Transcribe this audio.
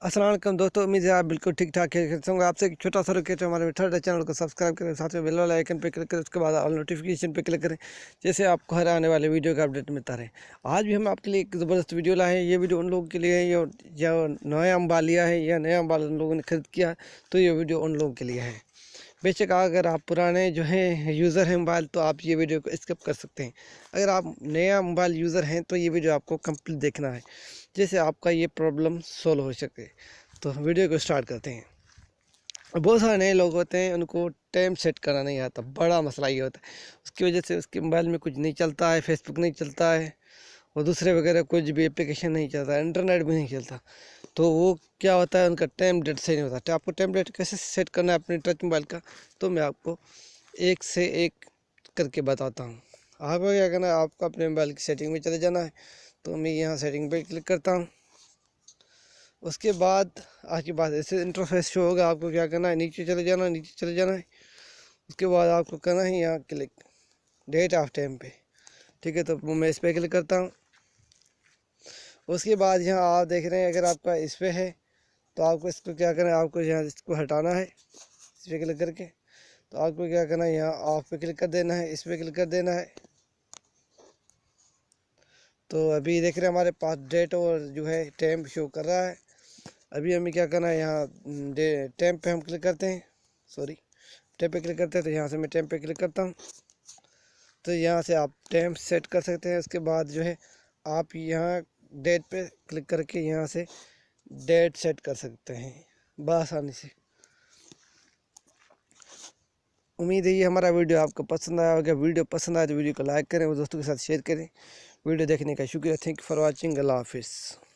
अस्सलाम वालेकुम दोस्तों, उम्मीद है आप बिल्कुल ठीक ठाक है। होंगे आपसे एक छोटा सा रिक्वेस्ट है, हमारे थर्ड चैनल को सब्सक्राइब करें, साथ में बेल वाला आइकन पे क्लिक करें, उसके बाद ऑल नोटिफिकेशन पे क्लिक करें, जैसे आपको हर आने वाले वीडियो का अपडेट मिलता रहे। आज भी हम आपके लिए एक ज़बरदस्त वीडियो लाए हैं। ये वीडियो उन लोगों के लिए है जो नया अम्बाल लिया है या नया अम्बाल उन लोगों ने खरीद किया, तो ये वीडियो उन लोगों के लिए है। बेशक अगर आप पुराने जो हैं यूज़र हैं मोबाइल, तो आप ये वीडियो को स्किप कर सकते हैं। अगर आप नया मोबाइल यूज़र हैं तो ये वीडियो आपको कंप्लीट देखना है, जैसे आपका ये प्रॉब्लम सोल्व हो सके। तो वीडियो को स्टार्ट करते हैं। बहुत सारे नए लोग होते हैं, उनको टाइम सेट करना नहीं आता, बड़ा मसला ये होता है। उसकी वजह से उसके मोबाइल में कुछ नहीं चलता है, फेसबुक नहीं चलता है और दूसरे वगैरह कुछ भी एप्लीकेशन नहीं चलता, इंटरनेट भी नहीं चलता। तो वो क्या होता है, उनका टाइम डेट सही नहीं होता। तो आपको टाइम डेट कैसे सेट करना है अपने टच मोबाइल का, तो मैं आपको एक से एक करके बताता हूँ। आपको क्या करना है, आपको अपने मोबाइल की सेटिंग में चले जाना है। तो मैं यहाँ सेटिंग पे क्लिक करता हूँ। उसके बाद आपके पास ऐसे इंटरफेस शो होगा। आपको क्या करना है, नीचे चले जाना है, नीचे चले जाना है। उसके बाद आपको करना है यहाँ क्लिक डेट ऑफ टाइम पे, ठीक है। तो मैं इस पर क्लिक करता हूँ। उसके बाद यहाँ आप देख रहे हैं, अगर आपका इस पर है तो आपको इसको क्या करना है, आपको यहाँ इसको हटाना है इस पर क्लिक करके। तो आपको क्या करना है, यहाँ ऑफ पे क्लिक कर देना है, इस पर क्लिक कर देना है। तो अभी देख रहे हैं हमारे पास डेट और जो है टाइम शो कर रहा है। अभी हमें क्या करना है, यहाँ टाइम पे हम क्लिक करते हैं, टाइम पे क्लिक करते हैं। तो यहाँ से मैं टाइम पे क्लिक करता हूँ। तो यहाँ से आप टाइम सेट कर सकते हैं। उसके बाद जो है आप यहाँ डेट पे क्लिक करके यहाँ से डेट सेट कर सकते हैं बआसानी से। उम्मीद है ये हमारा वीडियो आपको पसंद आया होगा। वीडियो पसंद आया तो वीडियो को लाइक करें और दोस्तों के साथ शेयर करें। वीडियो देखने का शुक्रिया। Thank you for watching. अल्लाह हाफिज़।